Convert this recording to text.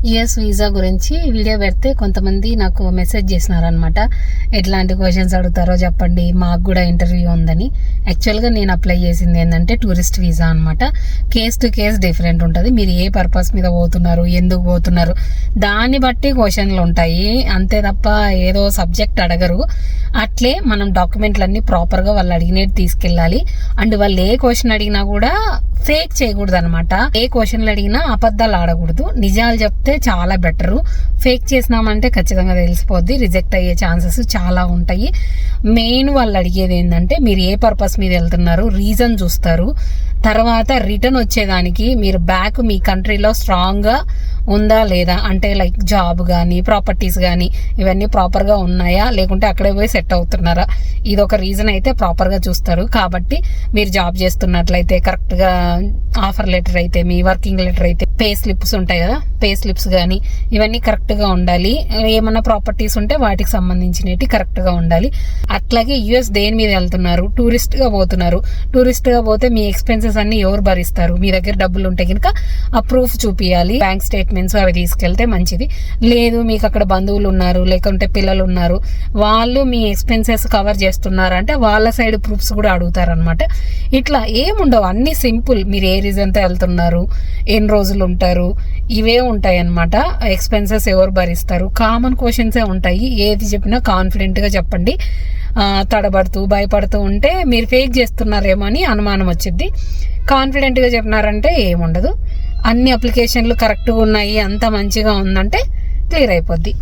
US visa గురించి video పెడితే కొంతమంది నాకు మెసేజ్ చేసినారనమాట. ఎట్లాంటి క్వశ్చన్స్ అడుగుతారో చెప్పండి, మాకు కూడా ఇంటర్వ్యూ ఉందని. యాక్చువల్గా నేను అప్లై చేసింది ఏంటంటే టూరిస్ట్ వీసా అనమాట. కేస్ టు కేస్ డిఫరెంట్ ఉంటుంది. మీరు ఏ పర్పస్ మీద పోతున్నారు, ఎందుకు పోతున్నారు, దాన్ని బట్టి క్వశ్చన్లు ఉంటాయి అంతే తప్ప ఏదో సబ్జెక్ట్ అడగరు. అట్లే మనం డాక్యుమెంట్లన్నీ ప్రాపర్గా వాళ్ళు అడిగినట్టు తీసుకెళ్ళాలి. అండ్ వాళ్ళు ఏ క్వశ్చన్ అడిగినా కూడా ఫేక్ చేయకూడదు అనమాట. ఏ క్వశ్చన్లు అడిగినా అబద్ధాలు ఆడకూడదు, నిజాలు చెప్తే చాలా బెటరు. ఫేక్ చేసినామంటే ఖచ్చితంగా తెలిసిపోద్ది, రిజెక్ట్ అయ్యే ఛాన్సెస్ చాలా ఉంటాయి. మెయిన్ వాళ్ళు అడిగేది ఏంటంటే మీరు ఏ పర్పస్ మీద వెళ్తున్నారు, రీజన్ చూస్తారు. తర్వాత రిటర్న్ వచ్చేదానికి మీరు బ్యాక్ మీ కంట్రీలో స్ట్రాంగ్గా ఉందా లేదా, అంటే లైక్ జాబ్ కానీ ప్రాపర్టీస్ కానీ ఇవన్నీ ప్రాపర్గా ఉన్నాయా, లేకుంటే అక్కడే పోయి సెట్ అవుతున్నారా, ఇదొక రీజన్ అయితే ప్రాపర్గా చూస్తారు. కాబట్టి మీరు జాబ్ చేస్తున్నట్లయితే కరెక్ట్గా ఆఫర్ లెటర్ అయితే, మీ వర్కింగ్ లెటర్ అయితే, పే స్లిప్స్ ఉంటాయి కదా, పే స్లిప్స్ కానీ ఇవన్నీ కరెక్ట్గా ఉండాలి. ఏమన్నా ప్రాపర్టీస్ ఉంటే వాటికి సంబంధించినవి కరెక్ట్గా ఉండాలి. అట్లాగే యుఎస్ దేని మీద వెళ్తున్నారు, టూరిస్ట్గా పోతున్నారు. టూరిస్ట్గా పోతే మీ ఎక్స్పెన్సెస్ అన్ని ఎవరు భరిస్తారు, మీ దగ్గర డబ్బులు ఉంటే కనుక ఆ ప్రూఫ్ చూపించాలి. బ్యాంక్ స్టేట్మెంట్స్ అవి తీసుకెళ్తే మంచిది. లేదు మీకు అక్కడ బంధువులు ఉన్నారు, లేకుంటే పిల్లలు ఉన్నారు, వాళ్ళు మీ ఎక్స్పెన్సెస్ కవర్ చేస్తున్నారు అంటే వాళ్ళ సైడ్ ప్రూఫ్స్ కూడా అడుగుతారనమాట. ఇట్లా ఏముండవు, అన్ని సింపుల్. మీరు ఏ రీజన్తో వెళ్తున్నారు, ఎన్ని రోజులు ఉంటారు, ఇవే ఉంటాయి అనమాట. ఎక్స్పెన్సెస్ ఎవరు భరిస్తారు, కామన్ క్వశ్చన్సే ఉంటాయి. ఏది చెప్పినా కాన్ఫిడెంట్గా చెప్పండి. తడబడుతూ భయపడుతూ ఉంటే మీరు ఫేక్ చేస్తున్నారేమో అని అనుమానం వచ్చింది. కాన్ఫిడెంట్గా చెప్పినారంటే ఏముండదు. అన్ని అప్లికేషన్లు కరెక్ట్గా ఉన్నాయి, అంత మంచిగా ఉందంటే క్లియర్ అయిపోద్ది.